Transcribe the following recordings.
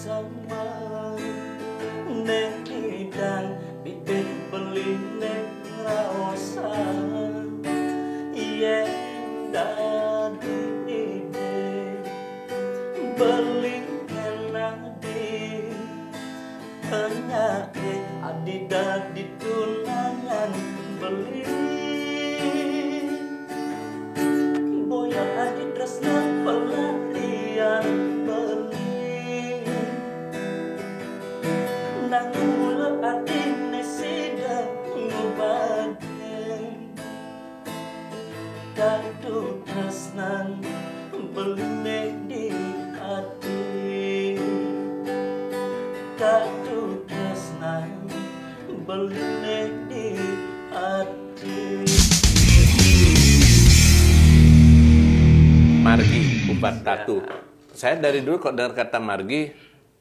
sama dan bibit beli raosa iya dadi ide beli kenadi hanya adi dadi tunangan beli boya adi tresna pelarian beli nanging mula adi nesida ngobadeng kadu tresnan beli di ati kadu tresnan beli di ati. Margi, Ubat Tatu. Saya dari dulu kok dengar kata Margi,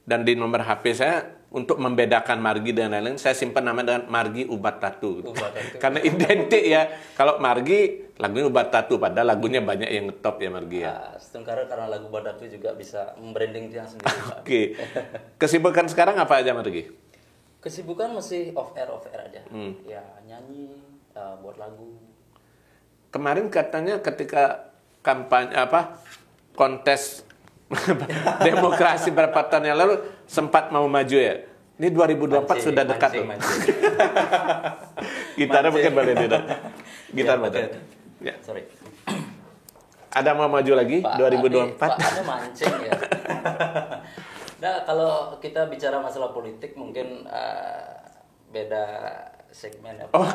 dan di nomor HP saya untuk membedakan Margi dan lain-lain, saya simpan nama dengan Margi Ubat Tatu. Ubat Tatu. Karena identik ya. Kalau Margi, lagunya Ubat Tatu, padahal lagunya banyak yang ngetop ya Margi ya. Setengkara karena lagu Ubat Tatu juga bisa membranding dia sendiri. Oke. Kesibukan sekarang apa aja Margi? Kesibukan masih off air aja. Ya nyanyi, buat lagu. Kemarin katanya ketika kampanye kontes demokrasi beberapa tahun yang lalu sempat mau maju ya. Ini 2024 sudah dekat loh. Gitarnya mungkin boleh tidak. Gitar betul. Ya. Sorry. Ada mau maju lagi Pak 2024? Pak Ade mancing ya. Nah, kalau kita bicara masalah politik mungkin beda segmen ya. Oh.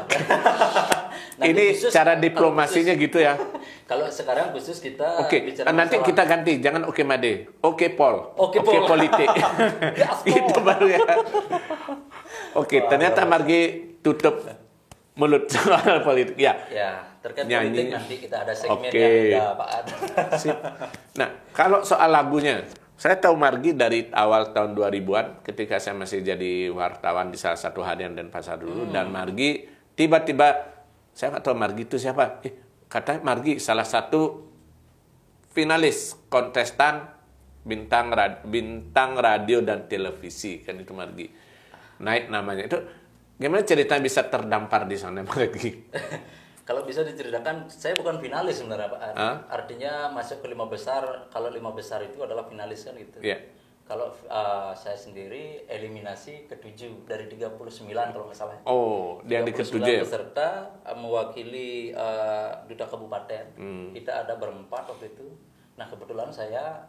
Ini khusus, cara diplomasinya khusus, gitu ya. Kalau sekarang khusus kita bicara nanti masalah, kita ganti, jangan Oke Made. Oke Pol. Oke politik. Itu baru ya. Ternyata Margi tutup mulut soal politik. Ya. Ya, terkait politik nanti kita ada segmen yang ada Pak Ad. Nah, kalau soal lagunya, saya tahu Margi dari awal tahun 2000-an ketika saya masih jadi wartawan di salah satu harian Denpasar dulu, dan Margi tiba-tiba, saya nggak tahu Margi itu siapa, katanya Margi salah satu finalis kontestan bintang radio dan televisi, kan itu Margi naik namanya. Itu gimana ceritanya bisa terdampar di sana Margi? Kalau bisa diceritakan, saya bukan finalis sebenarnya Pak. Artinya masuk ke 5 besar, kalau 5 besar itu adalah finalis kan gitu. Yeah. Kalau saya sendiri eliminasi ke-7 dari 39 kalau nggak salah. Oh, yang di ke-7 ya? Peserta mewakili duta kabupaten. Kita ada berempat waktu itu. Nah kebetulan saya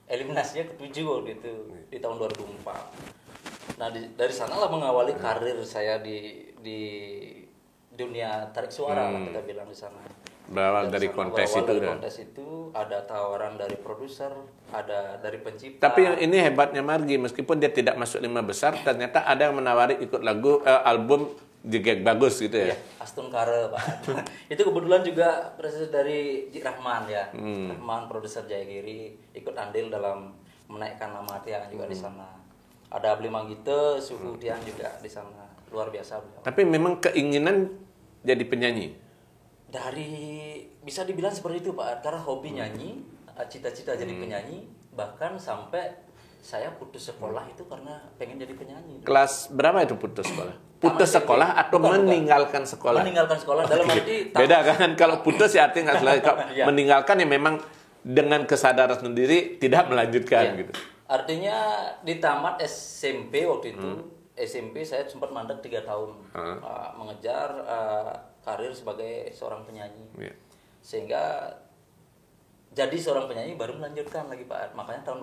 eliminasinya ke-7 waktu itu, di tahun 2004. Nah dari sanalah mengawali karir saya di dunia tarik suara lah kita bilang di sana. Berawal dari kontes itu. Dari kontes itu ada tawaran dari produser, ada dari pencipta. Tapi yang ini hebatnya Margi, meskipun dia tidak masuk 5 besar, ternyata ada yang menawari ikut album Jegek Bagus gitu ya. Astun Kare Pak. Itu kebetulan juga proses dari Jik Rahman ya. Rahman produser Jayagiri ikut andil dalam menaikkan nama Tiang juga di sana. Ada Abli Manggite, Suhu Tiang juga di sana. Luar biasa beliau. Tapi memang keinginan jadi penyanyi? Bisa dibilang seperti itu Pak, karena hobi nyanyi, cita-cita jadi penyanyi, bahkan sampai saya putus sekolah itu karena pengen jadi penyanyi. Kelas berapa itu putus sekolah? Putus sekolah atau meninggalkan sekolah? Meninggalkan sekolah dalam arti beda kan, kalau putus ya artinya nggak selesai. Kalau meninggalkan ya memang dengan kesadaran sendiri tidak melanjutkan gitu. Artinya di tamat SMP waktu itu, SMP saya sempat mandek 3 tahun mengejar karir sebagai seorang penyanyi, sehingga jadi seorang penyanyi baru melanjutkan lagi Pak. Makanya tahun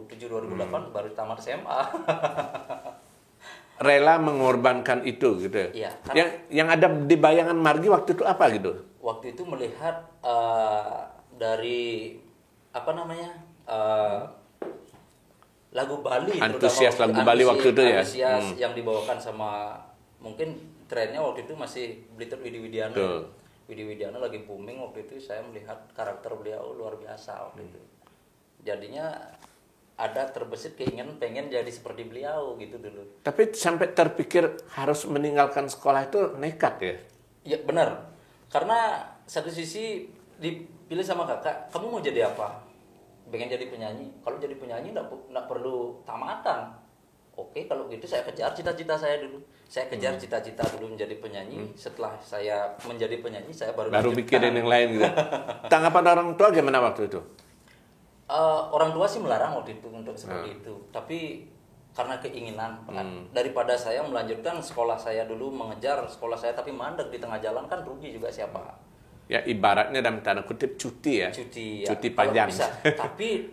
2007-2008 baru tamat SMA. Rela mengorbankan itu gitu. Iya. Yang ada di bayangan Margi waktu itu apa gitu? Waktu itu melihat dari lagu Bali, antusias lagu Bali waktu itu ya. Antusias yang dibawakan sama, mungkin trennya waktu itu masih Blitter Widi Widiano. Widi Widiano lagi booming waktu itu, saya melihat karakter beliau luar biasa waktu itu. Jadinya ada terbesit keinginan pengen jadi seperti beliau gitu dulu. Tapi sampai terpikir harus meninggalkan sekolah itu nekat ya? Ya benar. Karena satu sisi dipilih sama kakak, kamu mau jadi apa? pengen jadi penyanyi. Kalau jadi penyanyi nggak perlu tamatan. Oke, kalau gitu saya kejar cita-cita saya dulu. Saya kejar cita-cita dulu menjadi penyanyi. Setelah saya menjadi penyanyi, saya baru mikirin yang lain gitu. Tanggapan orang tua gimana waktu itu? Orang tua sih melarang waktu itu untuk seperti itu. Tapi karena keinginan, daripada saya melanjutkan sekolah saya dulu, mengejar sekolah saya tapi mandek di tengah jalan, kan rugi juga siapa. Ya ibaratnya dalam tanda kutip cuti ya. Cuti panjang. Bisa. Tapi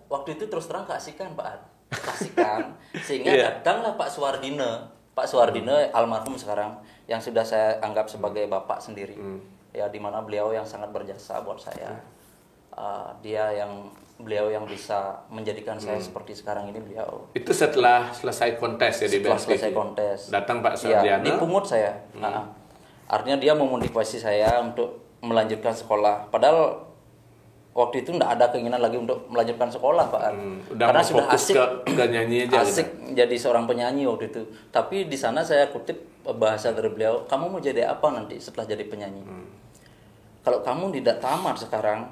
waktu itu terus terang keasikan Pak Ad. Keasikan. Sehingga datanglah Pak Suwardine almarhum sekarang, yang sudah saya anggap sebagai bapak sendiri. Ya, di mana beliau yang sangat berjasa buat saya. Beliau yang bisa menjadikan saya seperti sekarang ini, beliau. Itu setelah selesai kontes ya di BRTV? Setelah selesai kontes. Datang Pak Suwardiana? Ya, dipungut saya. Artinya dia memotivasi saya untuk melanjutkan sekolah. Padahal waktu itu nggak ada keinginan lagi untuk melanjutkan sekolah, Pak. Karena sudah asik ke nyanyi aja. Asik gitu. Jadi seorang penyanyi waktu itu. Tapi di sana saya kutip bahasa dari beliau, kamu mau jadi apa nanti setelah jadi penyanyi? Kalau kamu tidak tamat sekarang,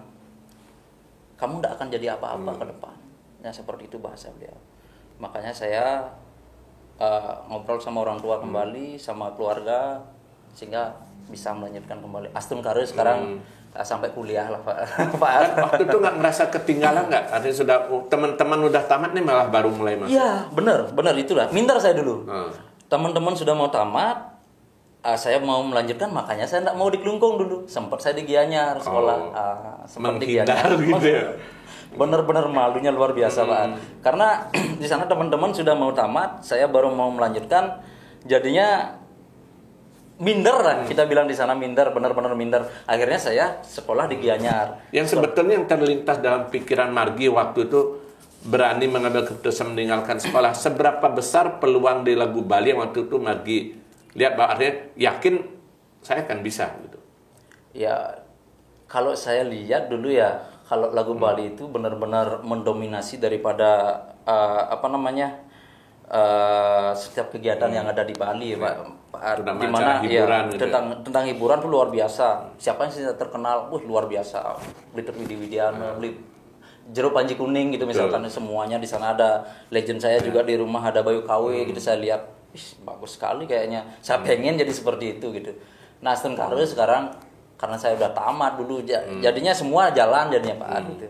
kamu tidak akan jadi apa-apa ke depan. Ya, seperti itu bahasa beliau. Makanya saya ngobrol sama orang tua kembali, sama keluarga, sehingga bisa melanjutkan kembali. Astun karir sekarang sampai kuliah lah Pak. Waktu itu nggak ngerasa ketinggalan nggak? Artinya sudah teman-teman udah tamat nih malah baru mulai masuk. Iya benar itulah. Minder saya dulu. Teman-teman sudah mau tamat, saya mau melanjutkan, makanya saya nggak mau di Klungkung dulu. Sempat saya di Gianyar sekolah. Sempat di Gianyar. Gitu ya? Bener-bener malunya luar biasa Pak. Karena di sana teman-teman sudah mau tamat, saya baru mau melanjutkan, jadinya minder lah, kita bilang di sana minder, benar-benar minder. Akhirnya saya sekolah di Gianyar. Yang sebetulnya yang terlintas dalam pikiran Margi waktu itu berani mengambil keputusan meninggalkan sekolah. Seberapa besar peluang di Lagu Bali yang waktu itu Margi lihat bahwa artinya yakin saya akan bisa gitu? Ya, kalau saya lihat dulu ya, kalau Lagu Bali itu benar-benar mendominasi daripada setiap kegiatan yang ada di Bali, Pak. Di mana hiburan, gitu. tentang hiburan tuh luar biasa. Siapa yang sudah terkenal, luar biasa. Widi Widiana, Jero Panji Kuning gitu misalkan, semuanya di sana ada. Legend saya juga di rumah ada Bayu KW gitu, saya lihat, bagus sekali kayaknya. Saya pengen jadi seperti itu gitu. Nah, Astun Karir sekarang karena saya udah tamat dulu, jadinya semua jalan jadinya Pak gitu.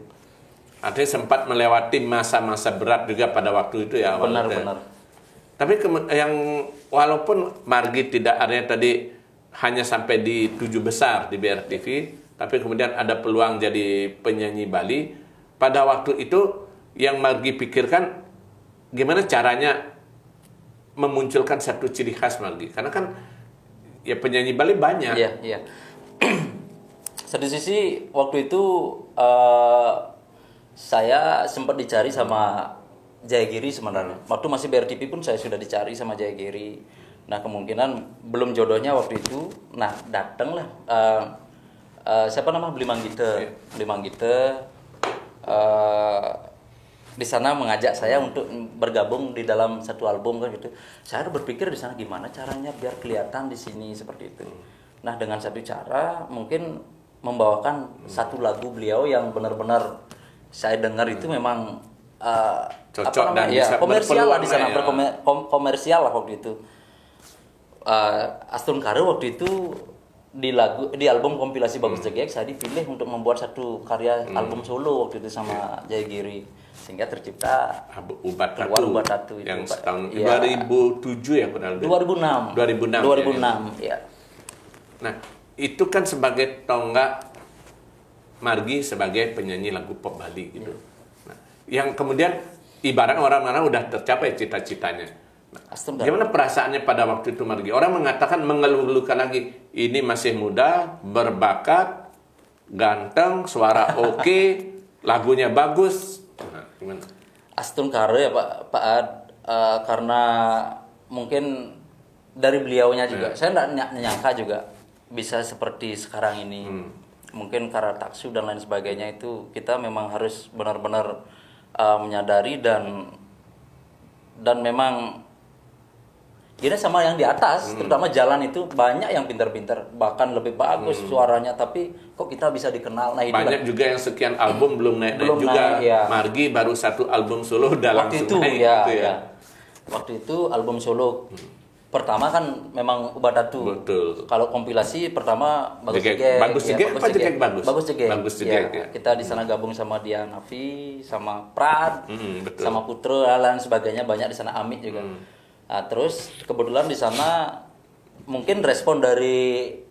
Artinya sempat melewati masa-masa berat juga pada waktu itu ya. Benar. Tapi yang walaupun Margi tidak artinya tadi hanya sampai di 7 besar di BRTV, tapi kemudian ada peluang jadi penyanyi Bali. Pada waktu itu yang Margi pikirkan gimana caranya memunculkan satu ciri khas Margi. Karena kan ya penyanyi Bali banyak. Iya. Satu sisi waktu itu saya sempat dicari sama Jayagiri sebenarnya. Waktu masih BRTV pun saya sudah dicari sama Jayagiri. Nah, kemungkinan belum jodohnya waktu itu. Nah, datanglah siapa nama Bli Manggite. Di sana mengajak saya untuk bergabung di dalam satu album kan gitu. Saya berpikir di sana gimana caranya biar kelihatan di sini seperti itu. Nah, dengan satu cara mungkin membawakan satu lagu beliau yang benar-benar saya dengar itu memang cocok dan bisa komersial lah di sana, komersial lah waktu itu. Astun Karir waktu itu di album kompilasi Bagus Jegek saya dipilih untuk membuat satu karya album solo waktu itu sama Jayagiri, sehingga tercipta Ubat Tatu yang tahun 2007 ya benar. 2006 ya. Nah, itu kan sebagai tonggak Margi sebagai penyanyi lagu pop Bali gitu. Nah, yang kemudian ibarat orang-orang udah tercapai cita-citanya. Gimana perasaannya pada waktu itu Margi? Orang mengatakan mengeluh-elukan lagi, ini masih muda, berbakat, ganteng, suara oke, lagunya bagus. Nah, gimana? Astun Karir ya Pak Ad, karena mungkin dari beliaunya juga, saya nggak nyangka juga bisa seperti sekarang ini. Mungkin karena taksu dan lain sebagainya itu kita memang harus benar-benar menyadari dan memang Gini sama yang di atas, terutama jalan itu banyak yang pinter-pinter, bahkan lebih bagus suaranya, tapi kok kita bisa dikenal. Nah, itulah. Banyak juga yang sekian album belum naik Belum juga. naik, ya. Margi baru 1 album solo udah Waktu langsung itu naik ya, gitu ya. ya. Waktu itu album solo pertama kan memang Ubah Datu. Betul. Kalau kompilasi pertama Bagus Jegek. Jegek. Bagus Ya, Jegek apa Jegek Bagus? Bagus Jegek. Bagus Jegek, ya. Kita di sana gabung sama Dian Nafi, sama Prad, Betul. sama Putro dan lain sebagainya, banyak di sana, Amit juga. Nah, terus kebetulan di sana mungkin respon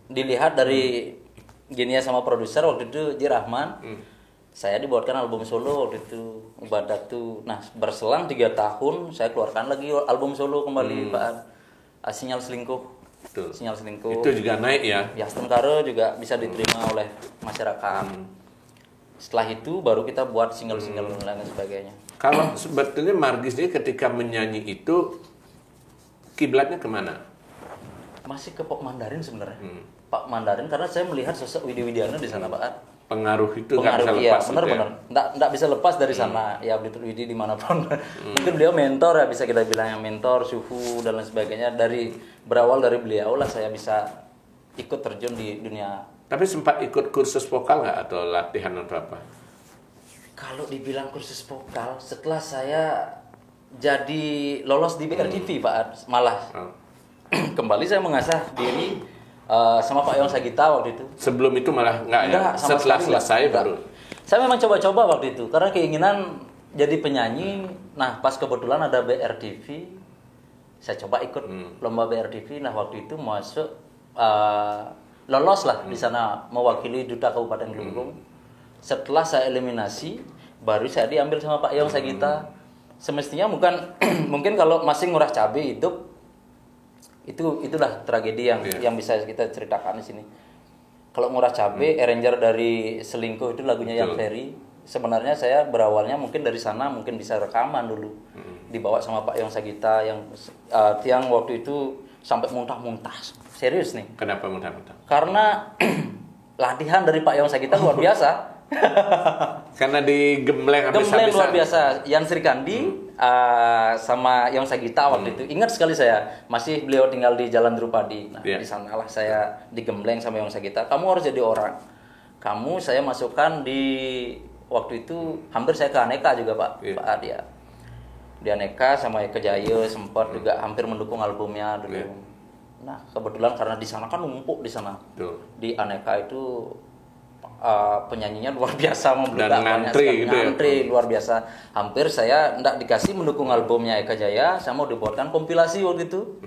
dilihat dari Genia sama produser waktu itu Ji Rahman. Saya dibuatkan album solo waktu itu Ubah Datu. Nah, berselang 3 tahun saya keluarkan lagi album solo kembali, Pak. Sinyal Selingkuh. Betul. Sinyal Selingkuh. Itu juga naik ya. Yaston Karo juga bisa diterima oleh masyarakat. Setelah itu baru kita buat single-single dan lain sebagainya. Kalau sebetulnya Margi sendiri ketika menyanyi itu kiblatnya kemana? Masih ke pop Mandarin sebenarnya. Pak Mandarin karena saya melihat sosok Widi Widiano di sana, Pak. Pengaruh itu nggak bisa Pengaruh, lepas. iya, benar-benar. Nggak bisa lepas dari sana. Ya, Widi dimanapun. Mungkin beliau mentor ya, bisa kita bilang yang mentor, suhu dan lain sebagainya. Berawal dari beliau lah saya bisa ikut terjun di dunia. Tapi sempat ikut kursus vokal nggak atau latihan atau apa? Kalau dibilang kursus vokal, setelah saya jadi lolos di BRTV, Pak, malah kembali saya mengasah diri sama Pak Yong Sagita waktu itu. Sebelum itu malah nggak ya? Enggak, sama Setelah sekali selesai enggak. baru. Saya memang coba-coba waktu itu karena keinginan jadi penyanyi. Nah, pas kebetulan ada BRTV, saya coba ikut lomba BRTV. Nah, waktu itu masuk lolos lah di sana mewakili Duta Kabupaten Gelunggung. Setelah saya eliminasi, baru saya diambil sama Pak Yong Sagita. Semestinya mungkin kalau masih ngurah cabai hidup itulah tragedi yang bisa kita ceritakan di sini. Kalau ngurah cabai, arranger dari Selingkuh itu lagunya yang Ferry. Sebenarnya saya berawalnya mungkin dari sana, mungkin bisa rekaman dulu. Dibawa sama Pak Yong Sagita yang tiang waktu itu sampai muntah-muntah. Serius nih. Kenapa muntah-muntah? Karena latihan dari Pak Yong Sagita luar biasa. Karena digembleng habis-habisan. Gembleng luar biasa. Yan Sri Kandi sama Yong Sagita waktu itu. Ingat sekali saya, masih beliau tinggal di Jalan Drupadi. Nah, di sanalah saya digembleng sama Yong Sagita. Kamu harus jadi orang. Saya masukkan di waktu itu hampir saya ke Aneka juga, Pak. Pak Adia. Di Aneka sama Eka Jaya sempat juga hampir mendukung albumnya dulu. Nah, kebetulan karena di sana kan numpuk di sana. Di Aneka itu penyanyinya luar biasa, dan ngantri gitu ngantri luar biasa. Hampir saya enggak dikasih mendukung albumnya Eka Jaya, saya mau dibuatkan kompilasi waktu itu.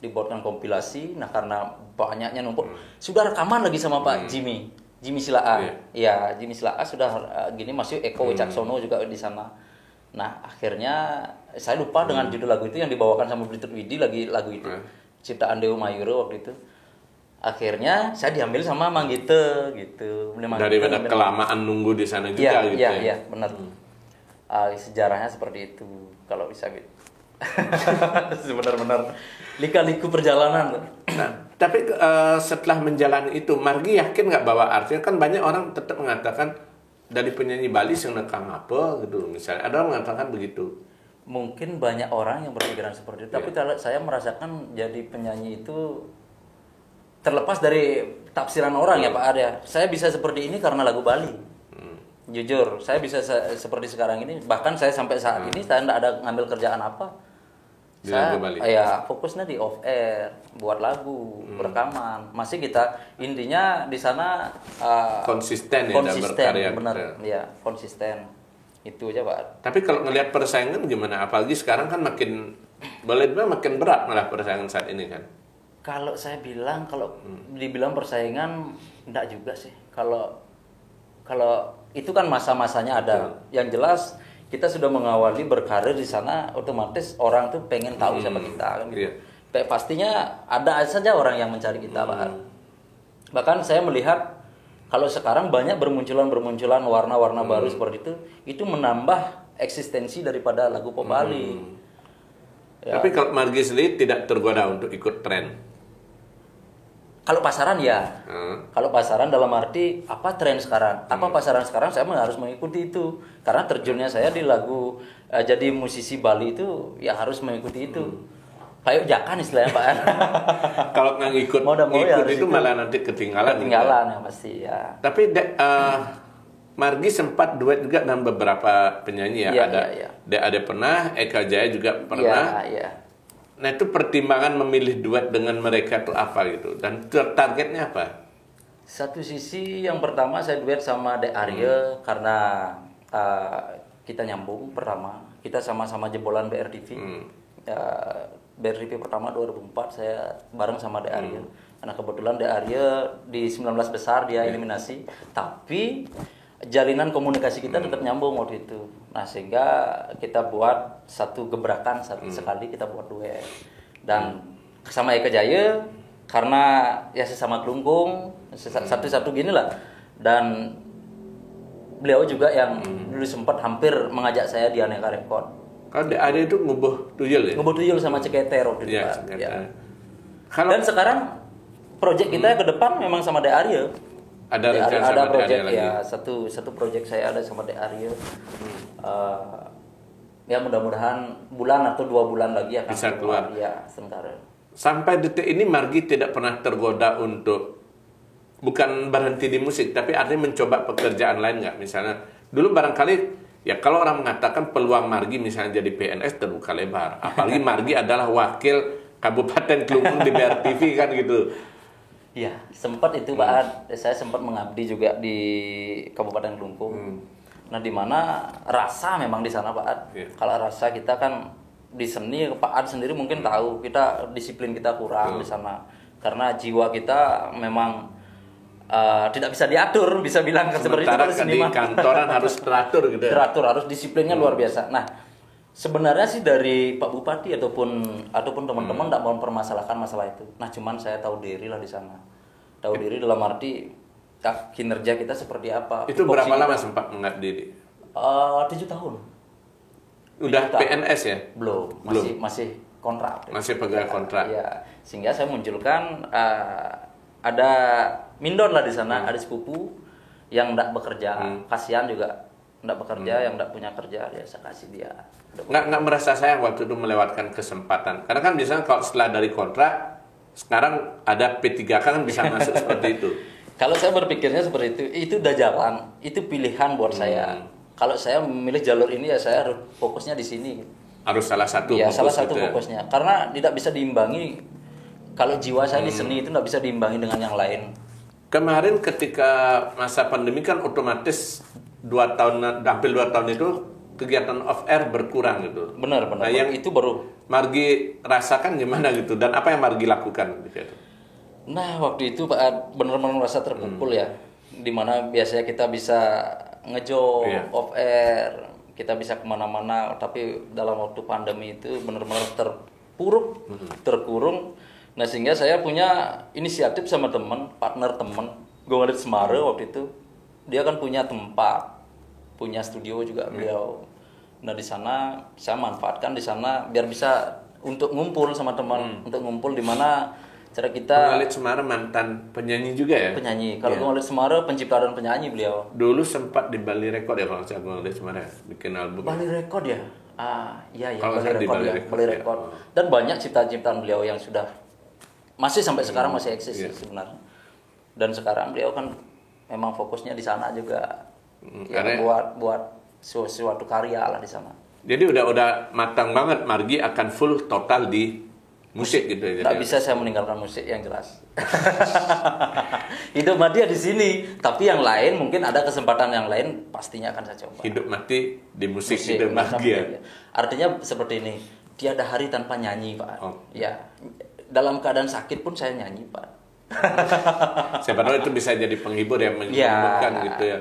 Dibuatkan kompilasi. Nah, karena banyaknya numpuk, sudah rekaman lagi sama Pak Jimmy Silaa. Iya, Jimmy Silaa sudah gini, masih Eko Wicaksono juga di sana. Nah, akhirnya saya lupa dengan judul lagu itu yang dibawakan sama Blitut Widi, lagi lagu itu. Ciptaan Dewa Mayuro waktu itu. Akhirnya saya diambil sama Manggite gitu. Daripada kelamaan nunggu di sana juga gitu ya. Iya, benar. Sejarahnya seperti itu kalau bisa gitu. Benar-benar lika-liku perjalanan. Nah, tapi setelah menjalani itu, Margi yakin nggak bahwa artinya kan banyak orang tetap mengatakan dari penyanyi Bali yang nekang apa gitu misalnya. Ada orang mengatakan begitu. Mungkin banyak orang yang berpikiran seperti itu. Tapi kalau saya merasakan jadi penyanyi itu terlepas dari tafsiran orang ya Pak Arya. Saya bisa seperti ini karena lagu Bali. Jujur, saya bisa seperti sekarang ini. Bahkan saya sampai saat ini saya tidak ada ngambil kerjaan apa. Saya fokusnya di off air, buat lagu, rekaman. Masih kita intinya di sana konsisten ya dalam berkarya. Benar, ya konsisten. Itu aja Pak. Tapi kalau ngelihat persaingan gimana? Apalagi sekarang kan makin berat malah persaingan saat ini kan. Kalau saya bilang, kalau dibilang persaingan, enggak juga sih. Kalau itu kan masa-masanya ada. Yang jelas kita sudah mengawali berkarir di sana, otomatis orang tuh pengen tahu siapa kita kan gitu. Pastinya ada saja orang yang mencari kita, Pak. Bahkan saya melihat kalau sekarang banyak bermunculan warna-warna baru seperti itu menambah eksistensi daripada lagu pop Bali. Ya. Tapi kalau Margi sendiri tidak tergoda untuk ikut tren. Kalau pasaran ya, kalau pasaran dalam arti apa tren sekarang, apa pasaran sekarang, saya harus mengikuti itu. Karena terjunnya saya di lagu jadi musisi Bali itu ya harus mengikuti itu. payojakan istilahnya Pak. Kalau nggak ngikut, Mau nggak mau ya harus itu ikut. malah nanti ketinggalan. Ketinggalan ya pasti ya. Tapi Margi sempat duet juga dengan beberapa penyanyi ya. Iya, Ada iya. Ade pernah, Eka Jaya juga pernah. Iya. Nah itu pertimbangan memilih duet dengan mereka itu apa gitu? Dan targetnya apa? Satu sisi yang pertama saya duet sama Dek Arya karena kita nyambung pertama. Kita sama-sama jebolan BRTV. BRTV pertama 2004 saya bareng sama Dek Arya. Karena kebetulan Dek Arya di 19 besar dia eliminasi, tapi jalinan komunikasi kita tetap nyambung waktu itu. Nah, sehingga kita buat satu gebrakan sekali kita buat duet. Dan sama Eka Jaya karena ya sesama kelungkung, satu-satu gini lah. Dan beliau juga yang dulu sempat hampir mengajak saya di Aneka Record. Kalau ada itu ngubuh tuyul ya? Ngubuh tuyul sama Ceketer waktu itu, Iya, Pak. Ceketer. Ya. Kalau Dan sekarang proyek kita ke depan memang sama De Arya. ada rencana ada sama proyek lagi. ya, satu proyek saya ada sama De Arya. Ya mudah-mudahan bulan atau 2 bulan lagi akan Bisa keluar. Ya, sebentar. Sampai detik ini Margi tidak pernah tergoda untuk bukan berhenti di musik, tapi artinya mencoba pekerjaan lain nggak? Misalnya dulu barangkali ya kalau orang mengatakan peluang Margi misalnya jadi PNS terbuka lebar. Apalagi Margi adalah wakil Kabupaten Kelungkung di BRTV kan gitu. Iya, sempat itu Pak Ad. Saya sempat mengabdi juga di Kabupaten Kelungkung. Nah, di mana rasa memang di sana Pak Ad. Iya. Kalau rasa kita kan di seni, Pak Ad sendiri mungkin tahu kita disiplin kita kurang di sana. Karena jiwa kita memang tidak bisa diatur, bisa bilang seperti itu Sementara kalau kan di seniman. kantoran harus teratur gitu. Ya. Teratur, harus disiplinnya luar biasa. Nah, sebenarnya sih dari Pak Bupati ataupun teman-teman tidak mau mempermasalahkan masalah itu. Nah, cuman saya tahu diri lah di sana. Tahu diri dalam arti kinerja kita seperti apa. Itu Tupoksi berapa lama kita. sempat mengabdi? 7 tahun. Udah 7 tahun. PNS ya? Belum, masih kontrak. Masih pegawai kontrak. Iya, sehingga saya munculkan ada Mindon lah di sana, ada sepupu yang tidak bekerja, kasihan juga tidak bekerja, yang tidak punya kerja, ya saya kasih dia. Nggak merasa sayang waktu itu melewatkan kesempatan. Karena kan biasanya kalau setelah dari kontrak, sekarang ada P3K kan bisa masuk seperti itu. Kalau saya berpikirnya seperti itu udah jalan, itu pilihan buat saya. Kalau saya memilih jalur ini ya saya harus fokusnya di sini. Harus salah satu Ya, fokus salah satu gitu ya. fokusnya. Karena tidak bisa diimbangi, kalau jiwa saya di seni itu tidak bisa diimbangi dengan yang lain. Kemarin ketika masa pandemi kan otomatis 2 tahun, hampir 2 tahun itu kegiatan off air berkurang gitu. Benar. Nah, yang Itu baru. Margi rasakan gimana gitu dan apa yang Margi lakukan gitu. Nah, waktu itu Pak benar-benar merasa terpukul ya. Dimana biasanya kita bisa ngejob, Iya. off air, kita bisa kemana-mana. Tapi dalam waktu pandemi itu benar-benar terkurung. Nah, sehingga saya punya inisiatif sama partner teman, Gongalit Semara waktu itu. Dia kan punya tempat, punya studio juga beliau. Nah, di sana saya manfaatkan di sana biar bisa untuk ngumpul sama teman, untuk ngumpul di mana cara kita Gongalit Semara mantan penyanyi juga ya? penyanyi. Kalau Iya. Gongalit Semara pencipta dan penyanyi beliau. Dulu sempat di Bali Record ya kalau saya Gongalit Semara bikin album. Bali Record ya? Iya, Kalau Bali saya di Record Bali ya, Record, Bali ya. Record. Dan banyak ciptaan-ciptaan beliau yang sudah masih sampai sekarang masih eksis Iya. sebenarnya. Dan sekarang beliau kan memang fokusnya di sana juga. Ya, karena- buat suatu karya lah di sana. Jadi udah matang banget Margi akan full total di musik gitu ya. Nggak bisa saya meninggalkan musik yang jelas. Hidup mati ya di sini, tapi yang lain mungkin ada kesempatan yang lain pastinya akan saya coba. Hidup mati di musik, Musik, gitu masa Margi ya. muda. Artinya seperti ini, tiada hari tanpa nyanyi Pak. Oh. Ya, dalam keadaan sakit pun saya nyanyi Pak. Siapa tahu itu bisa jadi penghibur yang menyembuhkan gitu ya.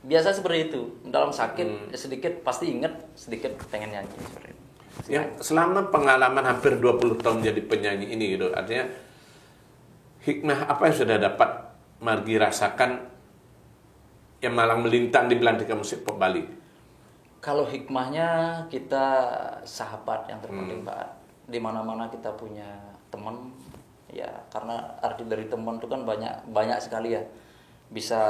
Biasa seperti itu. Dalam sakit sedikit pasti inget, sedikit pengen nyanyi seperti itu. Yang selama pengalaman hampir 20 tahun jadi penyanyi ini gitu, artinya hikmah apa yang sudah dapat Margi rasakan yang malang melintang di belantika musik pop Bali? Kalau hikmahnya kita sahabat yang terpenting Pak. Di mana-mana kita punya teman, ya karena arti dari teman itu kan banyak sekali ya, bisa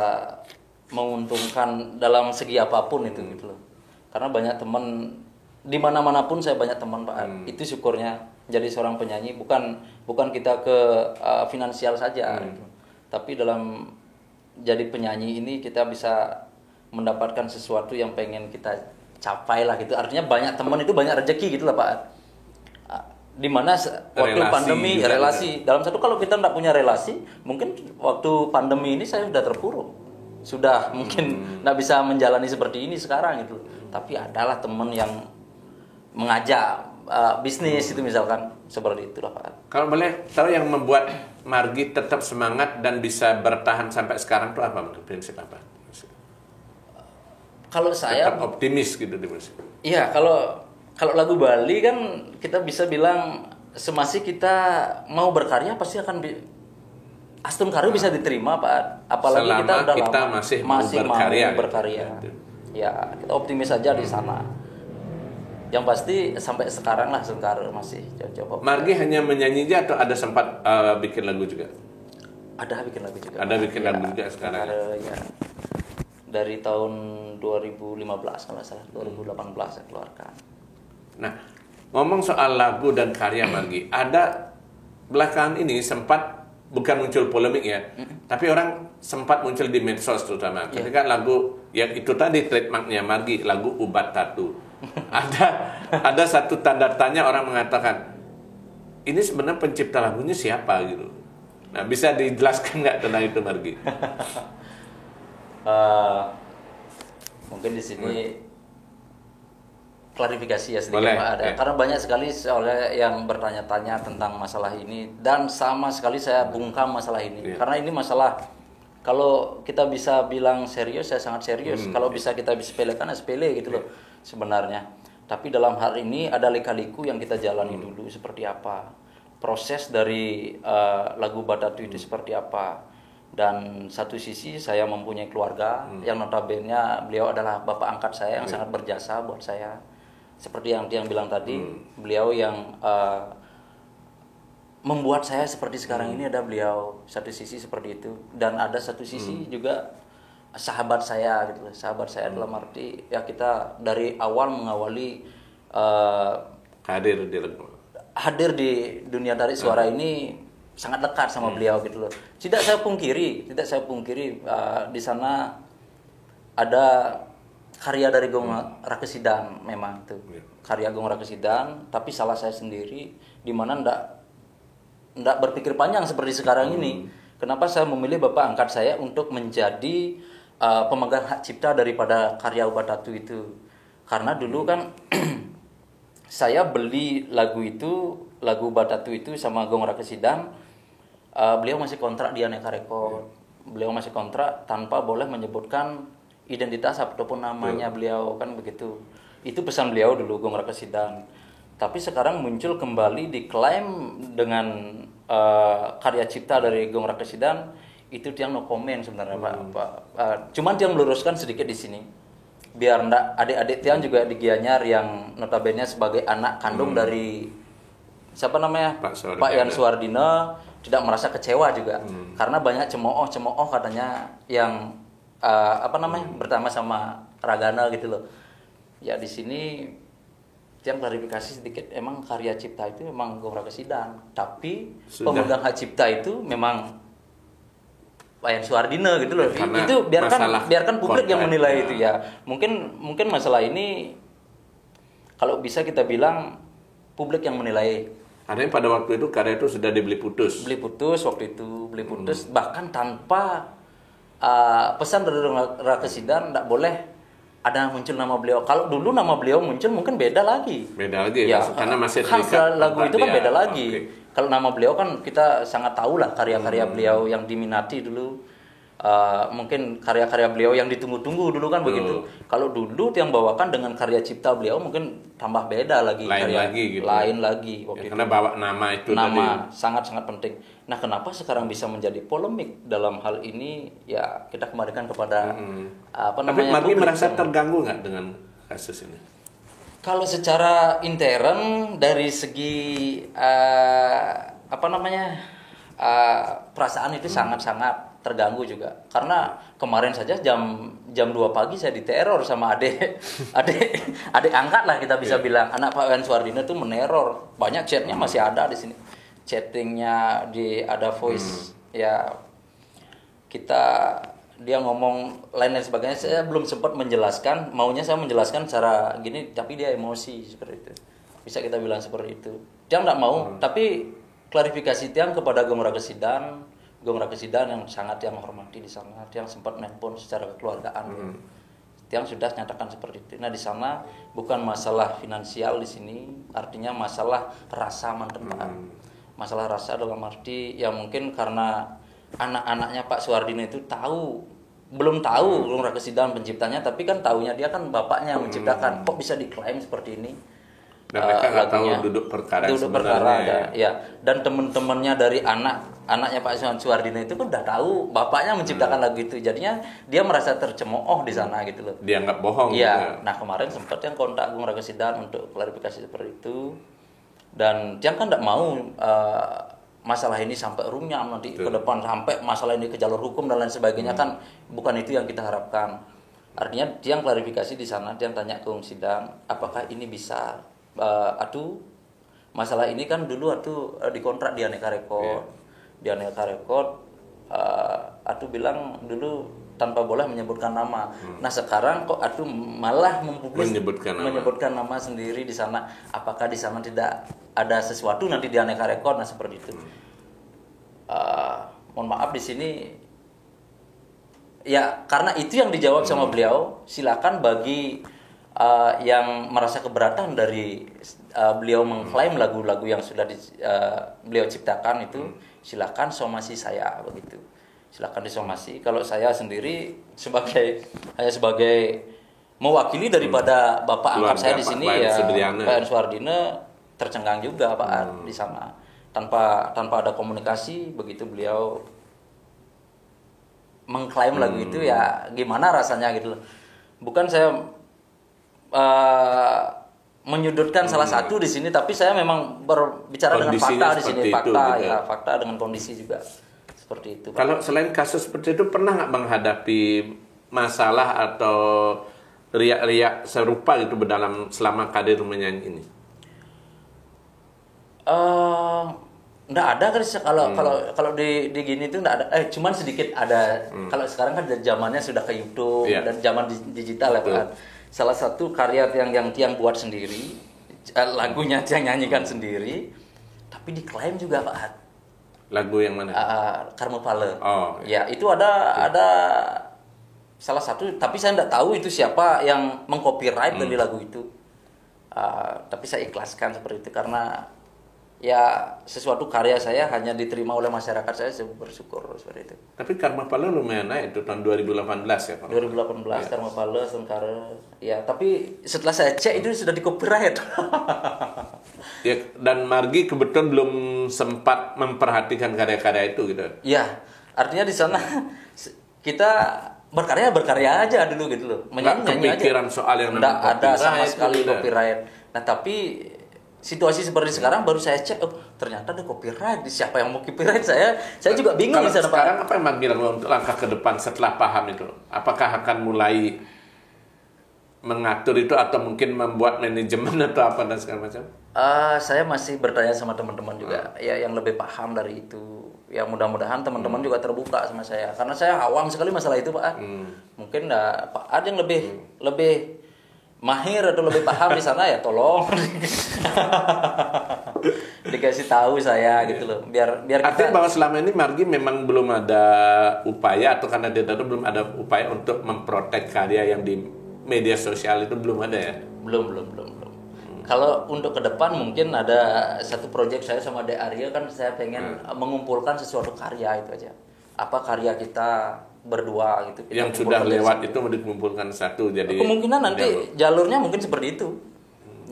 menguntungkan dalam segi apapun itu gitu loh. Karena banyak teman di mana-mana pun saya banyak teman Pak. Itu syukurnya Jadi seorang penyanyi bukan kita ke finansial saja, gitu. Tapi dalam jadi penyanyi ini kita bisa mendapatkan sesuatu yang pengen kita capai lah gitu. Artinya banyak teman itu banyak rezeki gitu lah Pak. Di mana waktu Relasi pandemi juga relasi dalam satu, kalau kita tidak punya relasi, mungkin waktu pandemi ini saya sudah terpuruk, sudah mungkin tidak bisa menjalani seperti ini sekarang gitu. Tapi adalah teman yang mengajak bisnis itu misalkan, seperti itulah Pak. Kalau boleh tahu yang membuat Margi tetap semangat dan bisa bertahan sampai sekarang itu apa? Prinsip apa? Kalau saya Tetap optimis gitu di musik. iya, kalau lagu Bali kan kita bisa bilang semasih kita mau berkarya pasti akan Astum Karya bisa diterima Pak. Apalagi Selama kita udah kita lama masih mau berkarya. Gitu. Ya, kita optimis saja di sana. Yang pasti sampai sekarang lah Astum Karya masih coba. Margi hanya menyanyi aja atau ada sempat bikin lagu juga? Ada bikin lagu juga. Ada bikin lagu juga sekarang. Ada ya. Dari tahun 2015 kalau nggak salah, 2018 saya keluarkan. Nah, ngomong soal lagu dan karya Margi, ada belakangan ini sempat bukan muncul polemik ya, tapi orang sempat muncul di medsos terutama ketika lagu yang itu tadi trademarknya Margi, lagu Ubat Tatu. ada satu tanda tanya, orang mengatakan ini sebenarnya pencipta lagunya siapa gitu. Nah, bisa dijelaskan nggak tentang itu Margi? Mungkin di sini klarifikasi ya sedikit Boleh, Pak, ada. ya. Karena banyak sekali soalnya yang bertanya-tanya tentang masalah ini, dan sama sekali saya bungkam masalah ini. Karena ini masalah, kalau kita bisa bilang serius, saya sangat serius. Kalau bisa kita sepelekan, ya sepele gitu loh sebenarnya. Tapi dalam hal ini ada lika-liku yang kita jalani dulu seperti apa. Proses dari lagu Batatu itu seperti apa. Dan satu sisi saya mempunyai keluarga yang notabene beliau adalah bapak angkat saya yang sangat berjasa buat saya. Seperti yang dia bilang tadi, beliau yang membuat saya seperti sekarang ini ada beliau. Satu sisi seperti itu, dan ada satu sisi juga sahabat saya gitu. Sahabat saya dalam arti ya kita dari awal mengawali hadir di dunia tarik suara ini sangat dekat sama beliau gitu loh. Tidak saya pungkiri di sana ada karya dari Gong Rakesidan, memang tuh karya Gong Rakesidan, tapi salah saya sendiri di mana ndak berpikir panjang seperti sekarang ini. Kenapa saya memilih bapak angkat saya untuk menjadi pemegang hak cipta daripada karya Ubat Tatu itu? Karena dulu kan saya beli lagu Ubat Tatu itu sama Gong Rakesidan, beliau masih kontrak di Aneka Record. Beliau masih kontrak tanpa boleh menyebutkan identitas ataupun namanya beliau, kan begitu. Itu pesan beliau dulu Gong Rakesidan. Tapi sekarang muncul kembali diklaim dengan karya cipta dari Gong Rakesidan, itu dia no comment sebenarnya Pak. Cuman dia meluruskan sedikit di sini. Biar ndak adik-adik Tian juga di Gianyar yang notabene sebagai anak kandung dari siapa namanya? Pak Yan Suwardina tidak merasa kecewa juga. Karena banyak cemooh katanya yang bertama sama Ragana gitu loh. Ya di sini yang klarifikasi sedikit, emang karya cipta itu memang Gong Rakesidan, tapi pemegang hak cipta itu memang Pak Yan Suwardina gitu loh. Itu biarkan publik yang menilai itu ya. Mungkin masalah ini kalau bisa kita bilang publik yang menilai. Artinya pada waktu itu karya itu sudah dibeli putus. Beli putus bahkan tanpa pesan dari Rakesidan, tidak boleh ada muncul nama beliau. Kalau dulu nama beliau muncul mungkin beda lagi ya, karena masih lagu itu kan beda lagi. Kalau nama beliau kan kita sangat tahu lah karya-karya beliau yang diminati dulu. Mungkin karya-karya beliau yang ditunggu-tunggu dulu kan begitu. Kalau dulu yang bawakan dengan karya cipta beliau mungkin tambah beda lagi, lain lagi waktu karena bawa nama itu sangat-sangat penting. Nah, kenapa sekarang bisa menjadi polemik dalam hal ini? Ya kita kembalikan kepada Tapi Margi merasa terganggu nggak dengan kasus ini? Kalau secara intern dari segi perasaan itu sangat-sangat terganggu juga. Karena kemarin saja jam 2 pagi saya diteror sama adik angkat lah kita bisa bilang. Anak Pak Wayan Suardina itu meneror. Banyak chatnya masih ada di sini. Chattingnya ada voice ya dia ngomong lain sebagainya. Saya belum sempat menjelaskan. Maunya saya menjelaskan secara gini, tapi dia emosi seperti itu. Bisa kita bilang seperti itu. Tiang nggak mau, tapi klarifikasi Tiang kepada Gong Rakesidhan yang sangat Tiang hormati di sana. Tiang sempat nelpon secara kekeluargaan. Tiang sudah nyatakan seperti itu. Nah di sana bukan masalah finansial di sini, artinya masalah rasa mantepan. Masalah rasa dalam arti ya mungkin karena anak-anaknya Pak Suardina itu belum tahu Gong Rakesidhan penciptanya, tapi kan taunya dia kan bapaknya yang menciptakan. Kok bisa diklaim seperti ini? Dan mereka nggak tahu duduk perkara sebenarnya. Ya. Dan teman-temannya dari anaknya Pak Suardina itu kan udah tahu bapaknya menciptakan lagu itu. Jadinya dia merasa tercemooh di sana gitu loh. Dia nggak bohong. Iya. Nah kemarin sempat yang kontak Gong Rakesidhan untuk klarifikasi seperti itu. Dan dia kan nggak mau masalah ini sampai runyam nanti ke depan, sampai masalah ini ke jalur hukum dan lain sebagainya. Kan bukan itu yang kita harapkan. Artinya dia klarifikasi di sana, dia tanya ke Gong Sidang, apakah ini bisa masalah ini kan dulu dikontrak di Aneka Record. Di Aneka Record bilang dulu tanpa boleh menyebutkan nama. Nah sekarang kok malah menyebutkan nama sendiri di sana. Apakah di sana tidak ada sesuatu nanti di Aneka Record? Nah seperti itu. Mohon maaf di sini. Ya karena itu yang dijawab sama beliau. Silakan bagi yang merasa keberatan dari beliau mengklaim lagu-lagu yang sudah beliau ciptakan itu, silakan somasi saya begitu. Silakan disomasi. Kalau saya sendiri hanya sebagai mewakili daripada bapak angkat saya di sini Pak Wayan Suardina, tercengang juga Pak di sana. Tanpa ada komunikasi, begitu beliau mengklaim lagu itu ya gimana rasanya gitu loh. Bukan saya menyudutkan salah satu di sini, tapi saya memang berbicara dengan fakta di sini, fakta dengan kondisi juga seperti itu. Pak. Kalau selain kasus seperti itu, pernah nggak menghadapi masalah atau riak-riak serupa gitu selama karir menyanyi ini? Nggak ada kan kalau di gini itu nggak ada. Cuman sedikit ada. Kalau sekarang kan zamannya sudah ke YouTube dan zaman digital ya Pak. Salah satu karya yang Tiang buat sendiri, lagunya Tiang nyanyikan sendiri, tapi diklaim juga Pak. Lagu yang mana? Karma Pale. Oh. Ya itu ada salah satu, tapi saya nggak tahu itu siapa yang mengcopyright dari lagu itu. Tapi saya ikhlaskan seperti itu karena ya sesuatu karya saya hanya diterima oleh masyarakat, saya bersyukur seperti itu. Tapi Karma Pale lumayan naik itu tahun 2018 ya Pak? 2018 ya. Karma Pale, Sengkara. Ya, tapi setelah saya cek itu sudah di copyright. Ya, dan Margi kebetulan belum sempat memperhatikan karya-karya itu gitu. Ya, artinya di sana kita berkarya aja dulu gitu loh. Menyanyi kepikiran aja. Soal yang namanya ada sama sekali copyright. Nah, tapi situasi seperti sekarang baru saya cek, ternyata ada copyright. Siapa yang mau copyright? Saya juga bingung di sana. Sekarang apa yang Mang bilang untuk langkah ke depan setelah paham itu? Apakah akan mulai mengatur itu atau mungkin membuat manajemen atau apa dan segala macam? Saya masih bertanya sama teman-teman juga ya yang lebih paham dari itu. Ya mudah-mudahan teman-teman juga terbuka sama saya karena saya awam sekali masalah itu Pak. Mungkin Pak ada yang lebih mahir atau lebih paham di sana ya tolong dikasih tahu saya gitu loh biar kita. Artinya bahwa selama ini Margi memang belum ada upaya atau karena dia tahu belum ada upaya untuk memprotek karya yang di media sosial itu belum ada ya? Belum. Kalau untuk ke depan mungkin ada satu proyek saya sama Dek Arya kan saya pengen mengumpulkan sesuatu karya itu aja. Apa karya kita berdua gitu. Yang sudah lewat itu mau dikumpulkan satu jadi. Kemungkinan nanti jalurnya mungkin seperti itu.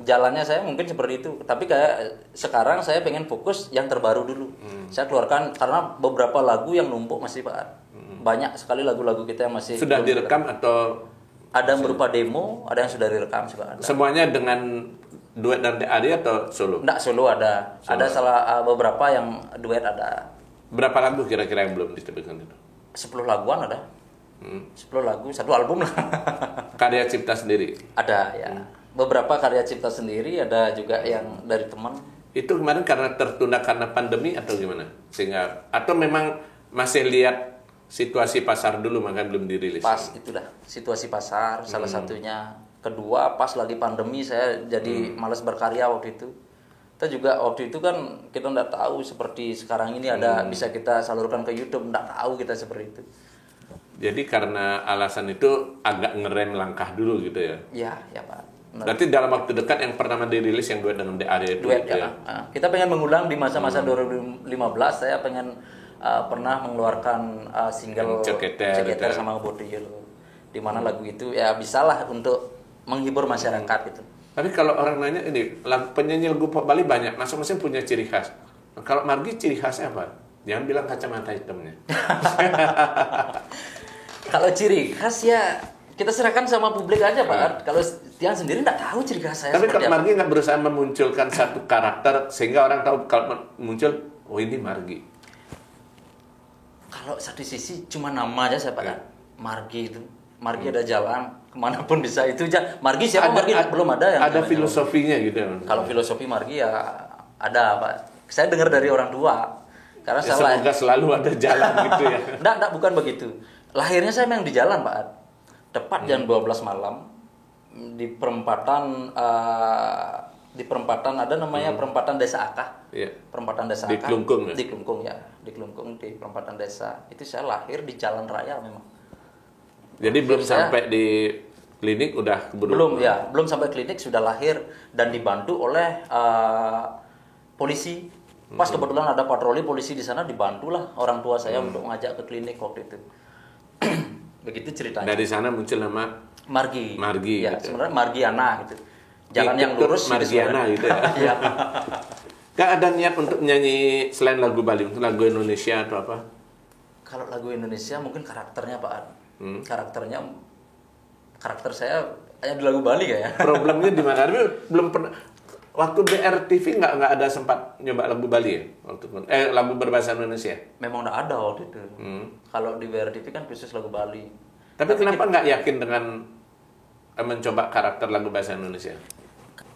Jalannya saya mungkin seperti itu. Tapi kayak sekarang saya pengen fokus yang terbaru dulu. Saya keluarkan karena beberapa lagu yang numpuk masih Pak. Banyak sekali lagu-lagu kita yang masih sudah direkam atau ada yang berupa demo, ada yang sudah direkam juga ada. Semuanya dengan duet dan Arya atau solo? Enggak, solo ada. Ada beberapa yang duet ada. Berapa lagu kira-kira yang belum diterbitkan itu? 10 laguan ada. 10 lagu, satu album lah. Karya cipta sendiri. Ada ya. Beberapa karya cipta sendiri, ada juga yang dari teman. Itu kemarin karena tertunda karena pandemi atau gimana? Sehingga atau memang masih lihat situasi pasar dulu maka belum dirilis. Pas itu dah, situasi pasar salah satunya. Kedua, pas lagi pandemi saya jadi malas berkarya waktu itu. Kita juga waktu itu kan kita nggak tahu seperti sekarang ini ada bisa kita salurkan ke YouTube, nggak tahu kita seperti itu. Jadi karena alasan itu agak ngerem langkah dulu gitu ya? Ya Pak. Benar. Berarti dalam waktu dekat yang pertama dirilis yang duet dengan DAD itu? Duet gitu ya. Kita pengen mengulang di masa-masa 2015, saya pengen pernah mengeluarkan single Ceketer Ceketer sama Bodil. Di mana lagu itu ya bisalah untuk menghibur masyarakat gitu. Tapi kalau orang nanya ini, penyanyi lagu pop Bali banyak, masing-masing punya ciri khas. Kalau Margi ciri khasnya apa? Jangan bilang kacamata hitamnya. Kalau ciri khas ya kita serahkan sama publik aja Pak. Kalau Tian sendiri nggak tahu ciri khas saya. Tapi kalau seperti apa. Margi nggak berusaha memunculkan satu karakter sehingga orang tahu kalau muncul, oh ini Margi. Kalau satu sisi cuma nama aja saya Pak. Margi itu. Margi ada jalan kemanapun bisa itu aja. Margi siapa? Margi belum ada yang ada namanya filosofinya gitu. Kalau filosofi Margi ya ada Pak. Saya dengar dari orang tua. Karena Ya, semoga selalu ada jalan gitu ya. Enggak, bukan begitu. Lahirnya saya memang di jalan Pak. Tepat jam 12 malam di perempatan ada namanya perempatan Desa Akah. Iya. Perempatan Desa Di Akah. Kelungkung ya? Di Kelungkung ya. Di Kelungkung di perempatan desa. Itu saya lahir di jalan raya memang. Jadi belum Saya- sampai di klinik udah keburu. Belum sampai klinik sudah lahir dan dibantu oleh polisi. Pas kebetulan ada patroli polisi di sana, dibantulah orang tua saya untuk ngajak ke klinik waktu itu. Begitu ceritanya. Dari sana muncul nama Margi. Margi, Ya, gitu. sebenarnya Margiana gitu. Jalan yang Ikut lurus Margiana gitu ya. Iya. Gak ada niat untuk menyanyi selain lagu Bali, untuk lagu Indonesia atau apa? Kalau lagu Indonesia mungkin karakternya Pak. Karakter saya hanya di lagu Bali kayaknya. Problemnya di mana? Tapi belum pernah. Waktu BRTV nggak ada sempat nyoba lagu Bali ya? Lagu berbahasa Indonesia. Memang udah ada waktu itu. Kalau di BRTV kan khusus lagu Bali. Tapi kenapa nggak yakin dengan mencoba karakter lagu bahasa Indonesia?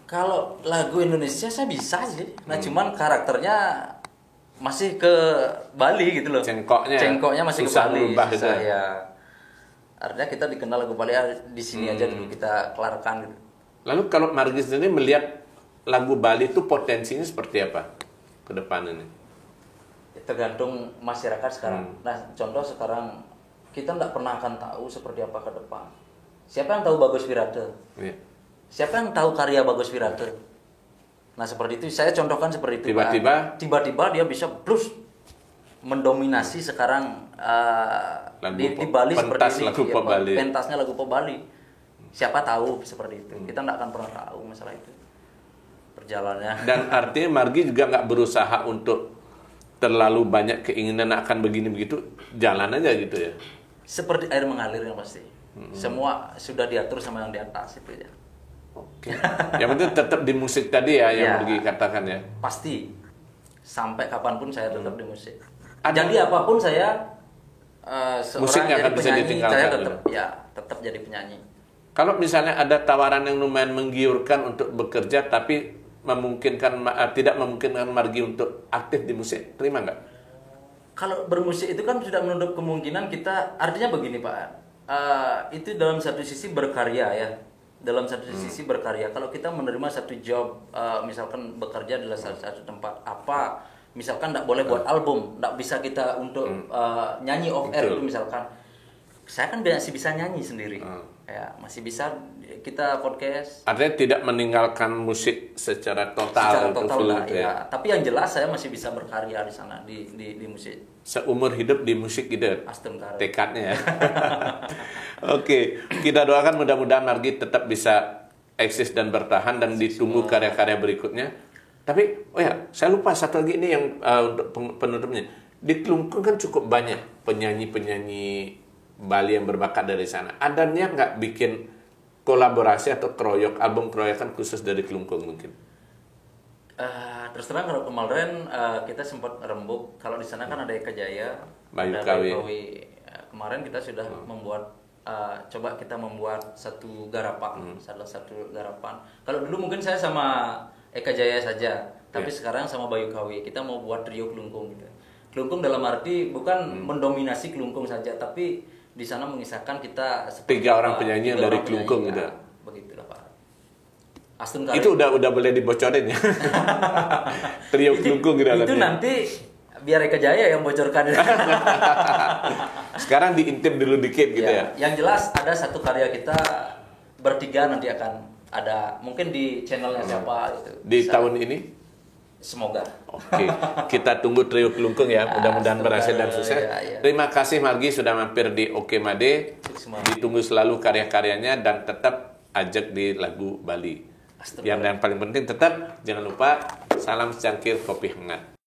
Kalau lagu Indonesia saya bisa sih. Nah, cuman karakternya masih ke Bali gitu loh. Cengkoknya masih ke susah Bali. berubah gitu Susah, ya. ya. Artinya kita dikenal lagu Bali di sini aja dulu kita kelarkan gitu. Lalu kalau Margi sendiri melihat lagu Bali itu potensinya seperti apa ke depan ini? Tergantung masyarakat sekarang. Nah, contoh sekarang kita nggak pernah akan tahu seperti apa ke depan. Siapa yang tahu Bagus Wirate? Iya. Siapa yang tahu karya Bagus Wirate? Nah, seperti itu. Saya contohkan seperti itu. Tiba-tiba dia bisa plus mendominasi sekarang di Bali seperti ini. Pentasnya lagu pop Bali. Siapa tahu seperti itu. Kita nggak akan pernah tahu masalah itu. Perjalanannya. Dan artinya Margi juga nggak berusaha untuk terlalu banyak keinginan akan begini begitu, jalan aja gitu ya. Seperti air mengalir yang pasti. Semua sudah diatur sama yang di atas itu ya. Oke. Yang penting tetap di musik tadi ya, yang Ya. Margi katakan ya. Pasti. Sampai kapanpun saya tetap di musik. Ada- Jadi apapun saya seorang Musiknya jadi akan bisa penyanyi, ditinggalkan saya gitu. tetap jadi penyanyi. Kalau misalnya ada tawaran yang lumayan menggiurkan untuk bekerja, tapi tidak memungkinkan Margi untuk aktif di musik, terima nggak? Kalau bermusik itu kan tidak menutup kemungkinan kita, artinya begini Pak, itu dalam satu sisi berkarya ya, dalam satu sisi berkarya. Kalau kita menerima satu job, misalkan bekerja adalah salah satu tempat apa, misalkan tidak boleh buat album, tidak bisa kita untuk nyanyi off air itu misalkan, saya kan masih bisa nyanyi sendiri, ya masih bisa kita podcast. Artinya tidak meninggalkan musik secara total, Lah, ya. Tapi yang jelas saya masih bisa berkarya di sana di musik. Seumur hidup di musik gitu. Astagfirullah. Tekadnya ya. Oke, kita doakan mudah-mudahan Margi tetap bisa eksis dan bertahan dan ditunggu karya-karya berikutnya. Tapi, oh ya, saya lupa satu lagi ini yang untuk penutupnya. Di Kelungkung kan cukup banyak penyanyi-penyanyi Bali yang berbakat dari sana. Ada niat nggak bikin kolaborasi atau album keroyokan khusus dari Kelungkung mungkin? Terus terang kalau kemarin kita sempat rembuk, kalau di sana kan ada Eka Jaya, Bayu ada Kawi. Kawi, kemarin kita sudah membuat coba kita membuat satu garapan, salah satu garapan. Kalau dulu mungkin saya sama Eka Jaya saja, tapi sekarang sama Bayu Kawi kita mau buat trio kelungkung gitu. Kelungkung dalam arti bukan mendominasi kelungkung saja, tapi di sana mengisahkan kita 3 orang penyanyi yang dari kelungkung gitu. Begitulah Pak. Astun Karim. Itu udah boleh dibocorin ya. Trio kelungkung gitu. Itu nanti biar Eka Jaya yang bocorkan. Sekarang diintip dulu dikit gitu ya. Yang jelas ada satu karya kita bertiga nanti akan ada mungkin di channelnya siapa itu. Di tahun ini? Semoga. Oke, kita tunggu trio kelungkung ya. Mudah-mudahan berhasil dan sukses. Iya. Terima kasih Margi sudah mampir di Oke Made. Ditunggu selalu karya-karyanya dan tetap ajak di lagu Bali. Yang paling penting tetap jangan lupa salam secangkir kopi hangat.